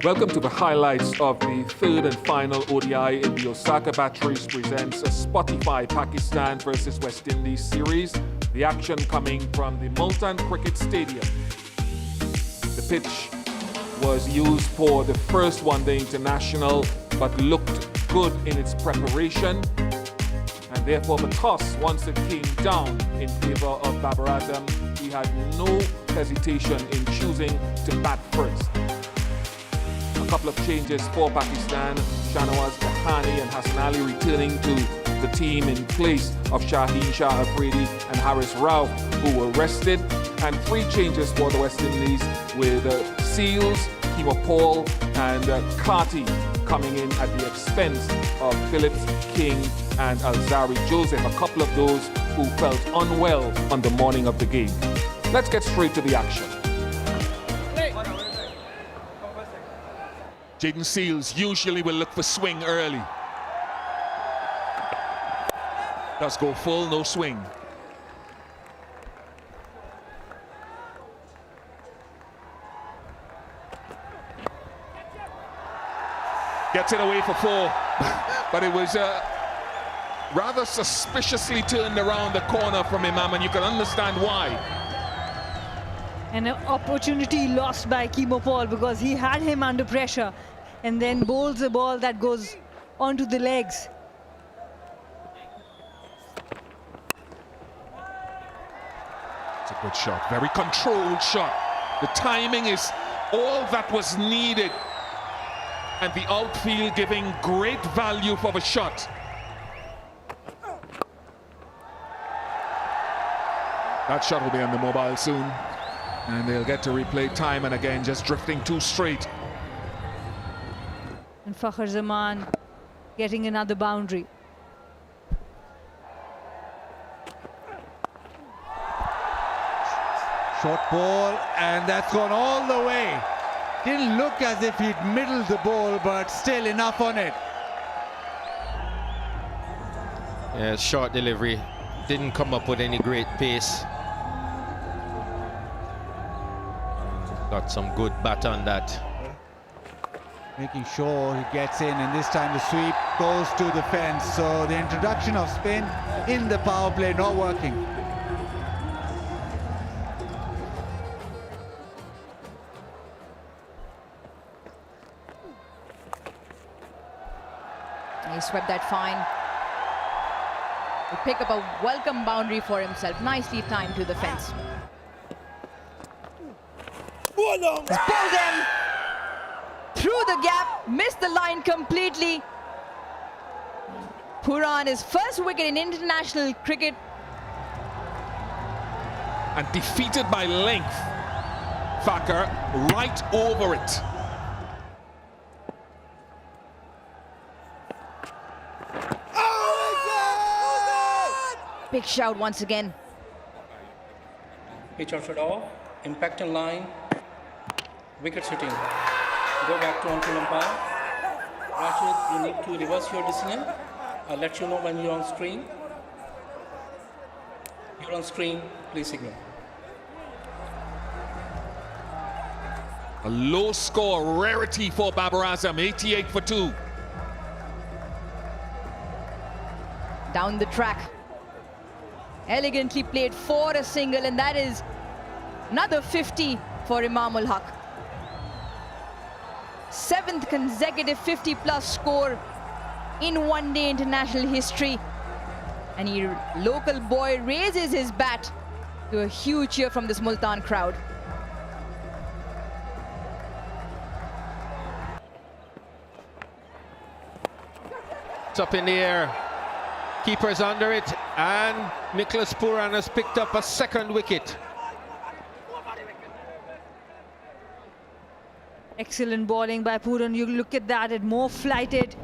Welcome to the highlights of the third and final ODI in the Osaka Batteries presents a Spotify Pakistan versus West Indies series. The action coming from the Multan Cricket Stadium. The pitch was used for the first one-day international but looked good in its preparation. And therefore the toss, once it came down in favor of Babar Azam, he had no hesitation in choosing to bat first. A couple of changes for Pakistan. Shanawaz Kahani and Hassan Ali returning to the team in place of Shaheen Shah Afridi and Haris Rao, who were rested. And 3 changes for the West Indies with Seals, Kimo Paul and Carty coming in at the expense of Phillips, King and Alzari Joseph, a couple of those who felt unwell on the morning of the game. Let's get straight to the action. Jaden Seals usually will look for swing early. Does go full, no swing. Gets it away for 4, but it was rather suspiciously turned around the corner from Imam, and you can understand why. An opportunity lost by Kimo Paul because he had him under pressure and then bowls a ball that goes onto the legs. It's a good shot, very controlled shot. The timing is all that was needed, and the outfield giving great value for the shot. That shot will be on the mobile soon, and they'll get to replay time and again, just drifting too straight. And Fakhar Zaman getting another boundary. Short ball, and that's gone all the way. Didn't look as if he'd middled the ball, but still enough on it. Yeah, short delivery. Didn't come up with any great pace. Got some good bat on that. Making sure he gets in, and this time the sweep goes to the fence. So the introduction of spin in the power play not working. He swept that fine. He pick up a welcome boundary for himself. Nicely timed to the fence. He's pulled them through the gap, missed the line completely. Puran, his first wicket in international cricket. And defeated by length. Fakhar right over it. Big shout once again. Pitch outside off, impact in line, wicket sitting. Go back to on-field umpire. Rashid, you need to reverse your decision. I'll let you know when you're on screen. You're on screen, please signal. A low score, rarity for Babar Azam, 88 for 2. Down the track. Elegantly played for a single, and that is another 50 for Imam ul Haq. 7th consecutive 50-plus score in one-day international history. And he, local boy, raises his bat to a huge cheer from this Multan crowd. It's up in the air. Keeper's under it, and Nicholas Puran has picked up a 2nd wicket. Excellent bowling by Puran. You look at that, it more flighted.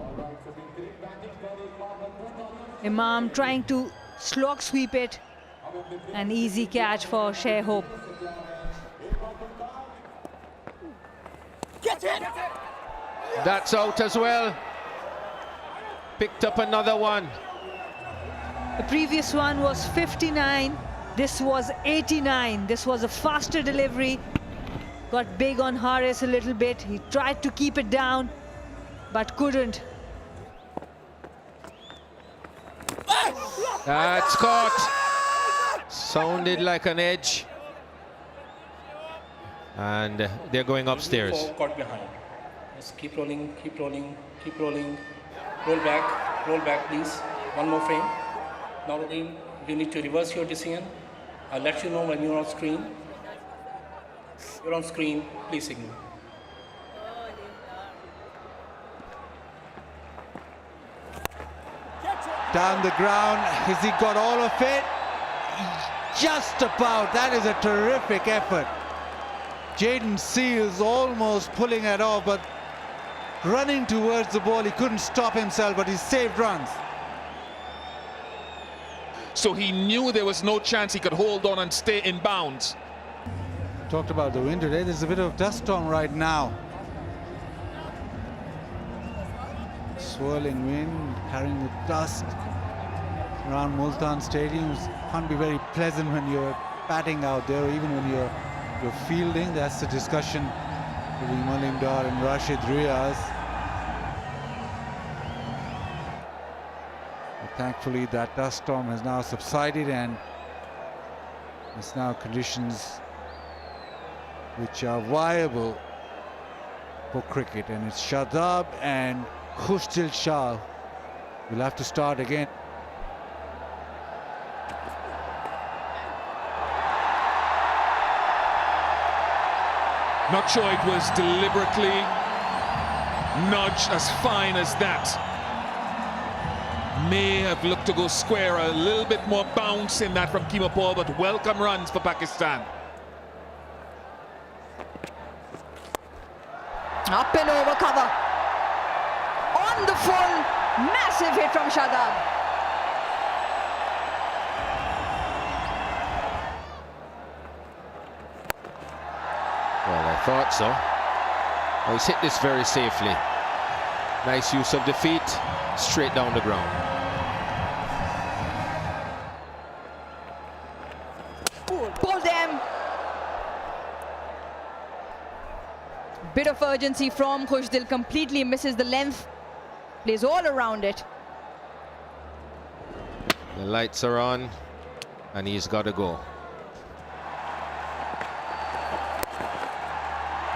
Imam trying to slog sweep it. An easy catch for Share Hope. That's out as well. Picked up another one. The previous one was 59. This was 89. This was a faster delivery. got big on Haris a little bit. He tried to keep it down, but couldn't. That's caught. Sounded like an edge. And they're going upstairs. Four caught behind. Just keep rolling, keep rolling, keep rolling. Roll back, please. One more frame. Now again, you need to reverse your decision. I'll let you know when you're on screen. You're on screen, please signal. Down the ground, has he got all of it? Just about. That is a terrific effort. Jayden Seales almost pulling it off, but running towards the ball, he couldn't stop himself, but he saved runs. So he knew there was no chance he could hold on and stay in bounds. Talked about the wind today. There's a bit of dust storm right now. Swirling wind, carrying the dust around Multan Stadium. Can't be very pleasant when you're batting out there, or even when you're fielding. That's the discussion between Malim Dar and Rashid Riaz. But thankfully, that dust storm has now subsided, and it's now conditions which are viable for cricket, and it's Shadab and Khushdil Shah will have to start again. Not sure it was deliberately nudged as fine as that. May have looked to go square, a little bit more bounce in that from Keemo Paul, but welcome runs for Pakistan. Up and over cover. On the full, massive hit from Shadab. Well, I thought so. Oh, he's hit this very safely. Nice use of the feet, straight down the ground. Pull them. Bit of urgency from Khushdil, completely misses the length. Plays all around it. The lights are on, and he's got to go.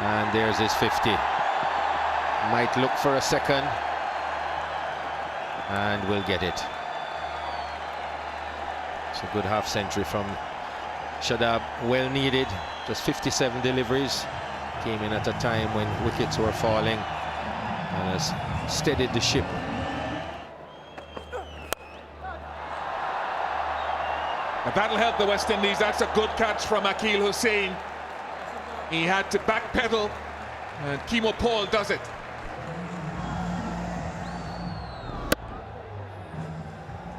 And there's his 50. Might look for a second, and will get it. It's a good half century from Shadab, well needed. Just 57 deliveries. Came in at a time when wickets were falling and has steadied the ship. But that'll help the West Indies. That's a good catch from Akeal Hosein. He had to backpedal, and Keemo Paul does it.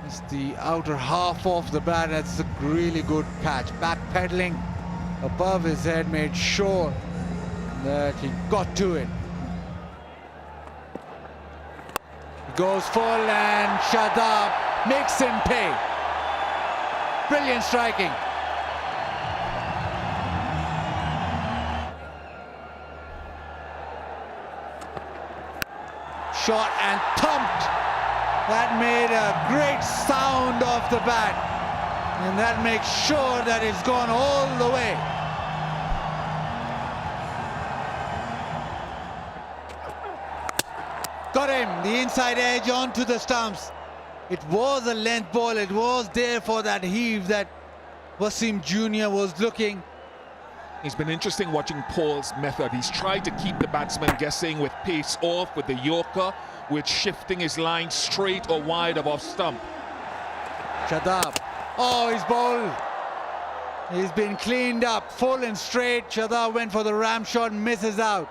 It's the outer half of the bat. That's a really good catch. Backpedaling above his head, made sure that he got to it. He goes full, and Shadab makes him pay. Brilliant striking. Shot and thumped. That made a great sound off the bat, and that makes sure that it's gone all the way. Got him, the inside edge onto the stumps. It was a length ball. It was there for that heave that Wasim Jr. was looking. It's been interesting watching Paul's method. He's tried to keep the batsman guessing with pace off, with the Yorker, with shifting his line straight or wide of off stump. Shadab. Oh, he's bowled. He's been cleaned up, full and straight. Shadab went for the ram shot, misses out.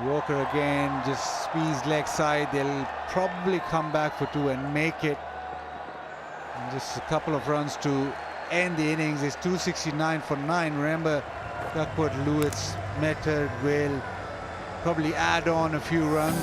Yorker again, just squeeze leg side. They'll probably come back for two and make it. And just a couple of runs to end the innings. It's 269 for 9. Remember, Duckworth Lewis method will probably add on a few runs.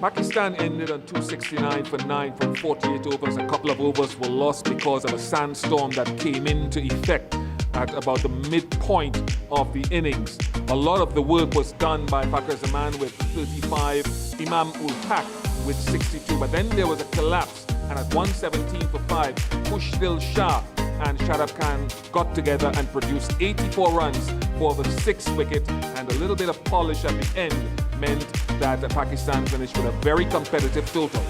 Pakistan ended on 269 for 9 from 48 overs. A couple of overs were lost because of a sandstorm that came into effect at about the midpoint of the innings. A lot of the work was done by Fakhar Zaman with 35, Imam ul Haq with 62, but then there was a collapse, and at 117 for 5, Khushdil Shah and Shadab Khan got together and produced 84 runs for the 6th wicket, and a little bit of polish at the end meant that Pakistan finished with a very competitive total.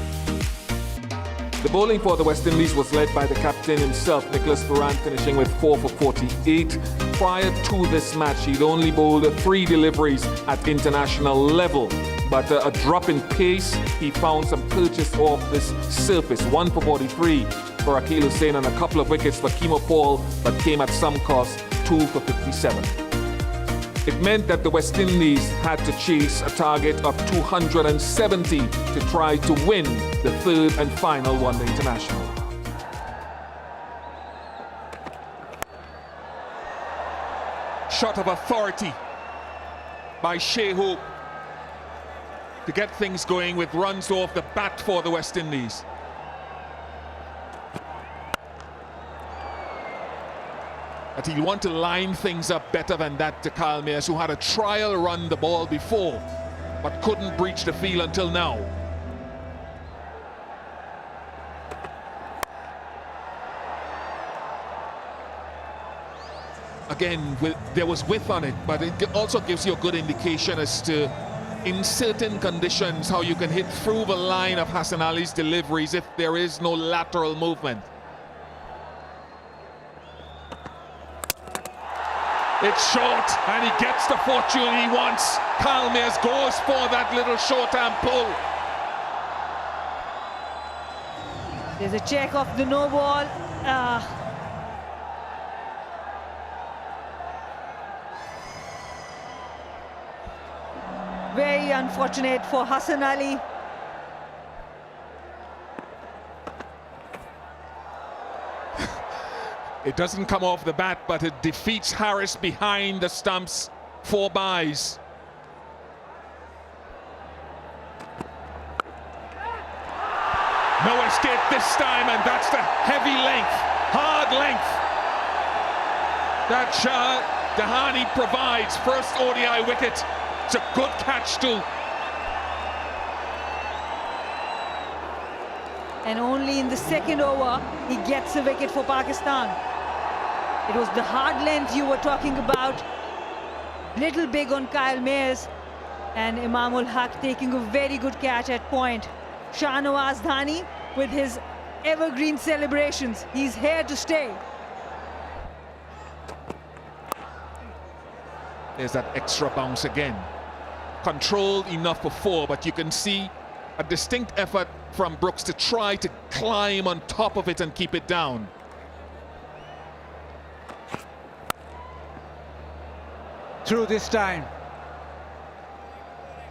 The bowling for the West Indies was led by the captain himself, Nicholas Ferrand, finishing with 4 for 48. Prior to this match, he'd only bowled 3 deliveries at international level, but a drop in pace, he found some purchase off this surface. 1 for 43 for Akeal Hussain and a couple of wickets for Keemo Paul, but came at some cost, 2 for 57. It meant that the West Indies had to chase a target of 270 to try to win the 3rd and final one-day international. Shot of authority by Shai Hope to get things going with runs off the bat for the West Indies. But he'll want to line things up better than that to Kyle Mayers, who had a trial run the ball before, but couldn't breach the field until now. Again, there was width on it, but it also gives you a good indication as to, in certain conditions, how you can hit through the line of Hassan Ali's deliveries if there is no lateral movement. It's short, and he gets the fortune he wants. Kyle Mayers goes for that little short-arm pull. There's a check off the no ball. Very unfortunate for Hassan Ali. It doesn't come off the bat, but it defeats Harris behind the stumps. 4 byes. No escape this time, and that's the heavy length, hard length that Shah Dahani provides. First ODI wicket. It's a good catch too. And only in the 2nd over, he gets a wicket for Pakistan. It was the hard length you were talking about. Little big on Kyle Mayers, and Imam ul Haq taking a very good catch at point. Shahnawaz Dhani with his evergreen celebrations. He's here to stay. There's that extra bounce again. Controlled enough for 4, but you can see a distinct effort from Brooks to try to climb on top of it and keep it down. Through this time.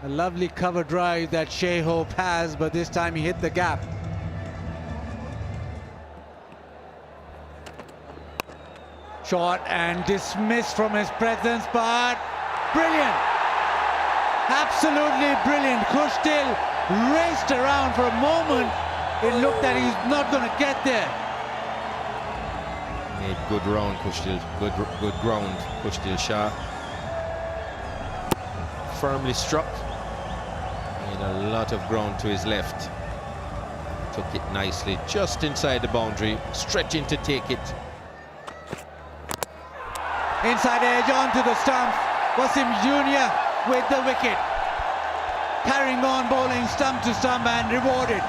A lovely cover drive that Shai Hope has, but this time he hit the gap. Shot and dismissed from his presence, but brilliant. Absolutely brilliant. Khushdil raced around for a moment. It looked that he's not going to get there. Made good round, Khushdil. Good ground, Khushdil Shah. Firmly struck. Made a lot of ground to his left. Took it nicely, just inside the boundary, stretching to take it. Inside edge onto the stump. Wasim Jr. with the wicket. Carrying on, bowling stump to stump and rewarded.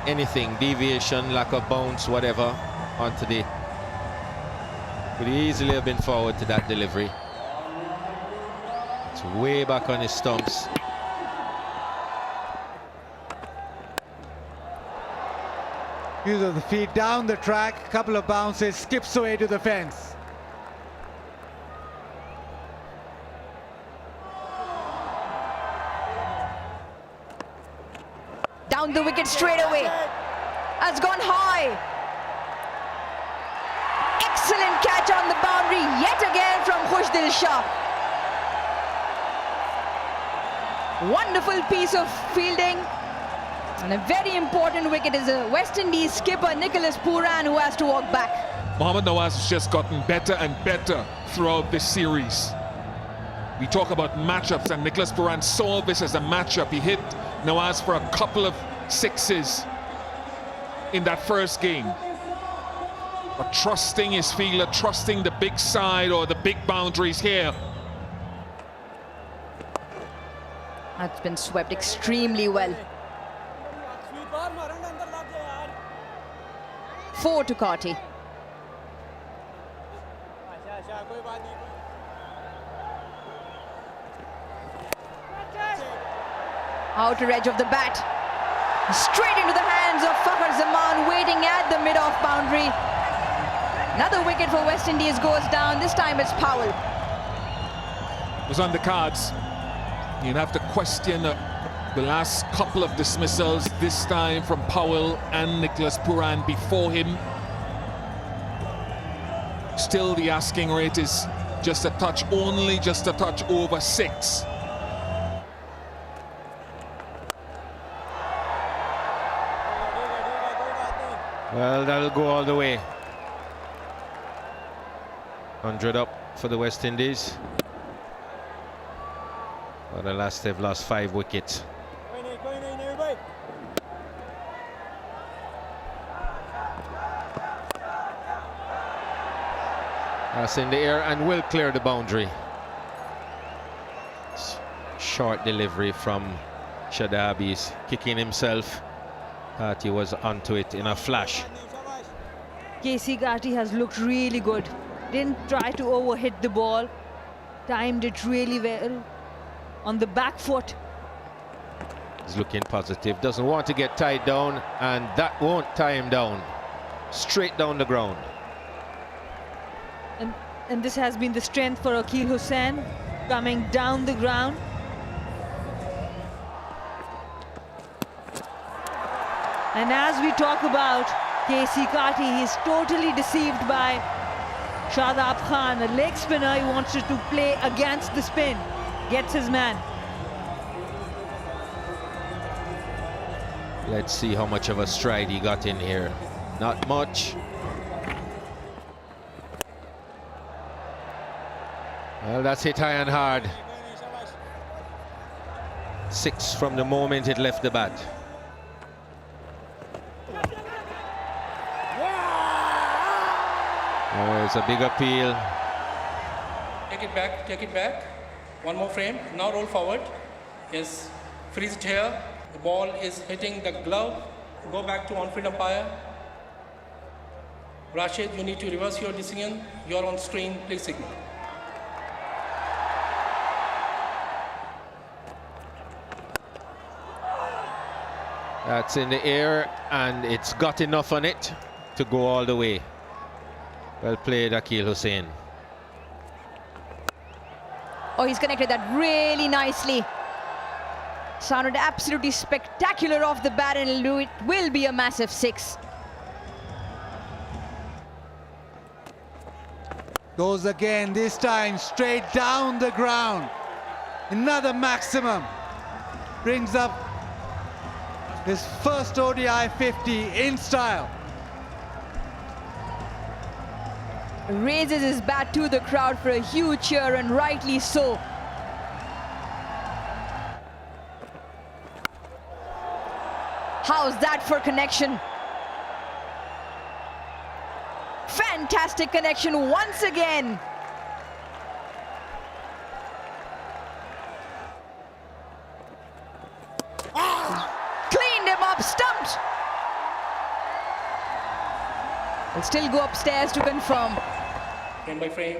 Anything, deviation, lack of bounce, whatever, onto the... Could easily have been forward to that delivery. It's way back on his stumps. Use of the feet down the track, couple of bounces, skips away to the fence. Down the wicket straight away. Has gone high. Excellent catch on the boundary yet again from Khushdil Shah. Wonderful piece of fielding. And a very important wicket is a West Indies skipper, Nicholas Pooran, who has to walk back. Mohammad Nawaz has just gotten better and better throughout this series. We talk about matchups, and Nicholas Pooran saw this as a matchup. He hit Nawaz for a couple of sixes in that first game. But trusting his fielder, trusting the big side or the big boundaries here. That's been swept extremely well. 4 to Carty. Outer edge of the bat. Straight into the hands of Fakhar Zaman, waiting at the mid-off boundary. Another wicket for West Indies goes down. This time it's Powell. It was on the cards. You'd have to question the last couple of dismissals, this time from Powell and Nicholas Pooran before him. Still, the asking rate is just a touch, only just a touch over 6. Well, that'll go all the way. 100 up for the West Indies. But alas, they've lost 5 wickets. That's in the air and will clear the boundary. Short delivery from Shadab. He's kicking himself. He was onto it in a flash. KC Carty has looked really good. Didn't try to overhit the ball. Timed it really well. On the back foot. He's looking positive. Doesn't want to get tied down, and that won't tie him down. Straight down the ground. And this has been the strength for Akeal Hosein, coming down the ground. And as we talk about KC Carty, he's totally deceived by Shadab Khan, a leg spinner. He wants to play against the spin. Gets his man. Let's see how much of a stride he got in here. Not much. Well, that's hit high and hard. 6 from the moment it left the bat. Oh, it's a big appeal. Take it back, take it back. One more frame. Now roll forward. Yes, freeze it here. The ball is hitting the glove. Go back to on-field umpire. Rashid, you need to reverse your decision. You're on screen, please signal. That's in the air, and it's got enough on it to go all the way. Well played, Akeal Hosein. Oh, he's connected that really nicely. Sounded absolutely spectacular off the bat, and it will be a massive 6. Goes again, this time straight down the ground. Another maximum. Brings up his first ODI 50 in style. Raises his bat to the crowd for a huge cheer, and rightly so. How's that for connection? Fantastic connection once again. Cleaned him up, stumped. Will still go upstairs to confirm. Frame by frame.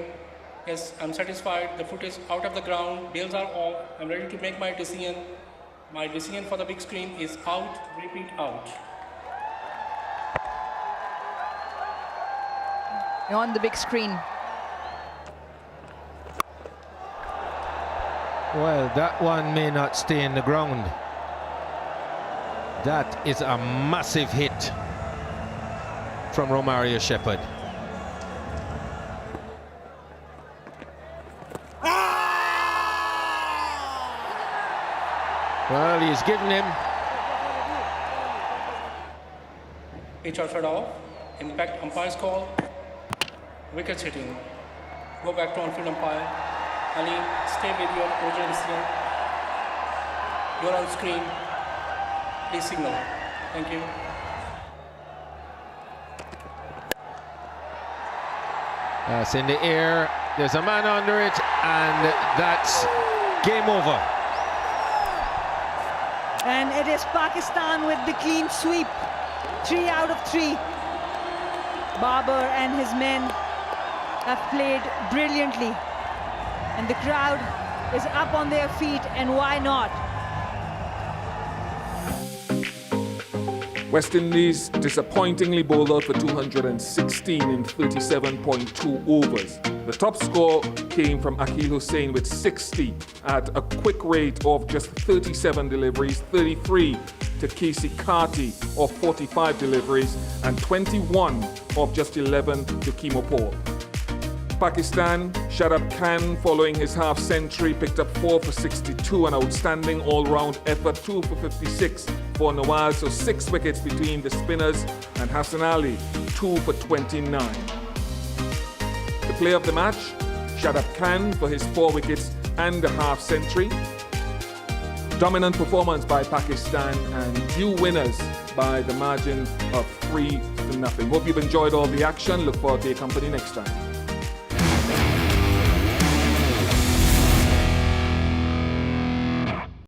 Yes, I'm satisfied. The foot is out of the ground. Bails are off. I'm ready to make my decision. My decision for the big screen is out. Repeat, out. On the big screen. Well, that one may not stay in the ground. That is a massive hit from Romario Shepherd. Well, he's given him. Pitch or fed off. Impact umpire's call. Wickets hitting. Go back to on-field umpire. Ali, stay with your original decision. You're on screen. Please signal. Thank you. That's in the air. There's a man under it, and that's game over. And it is Pakistan with the clean sweep. 3 out of 3. Babar and his men have played brilliantly. And the crowd is up on their feet, and why not? West Indies disappointingly bowled out for 216 in 37.2 overs. The top score came from Akeal Hussain with 60 at a quick rate of just 37 deliveries, 33 to Casey Carty of 45 deliveries, and 21 of just 11 to Kemo Paul. Pakistan, Shadab Khan, following his half-century, picked up 4 for 62, an outstanding all-round effort, 2 for 56 for Nawaz, so 6 wickets between the spinners, and Hassan Ali, 2 for 29. The player of the match, Shadab Khan, for his 4 wickets and a half-century. Dominant performance by Pakistan, and due winners by the margin of 3-0. Hope you've enjoyed all the action. Look forward to your company next time.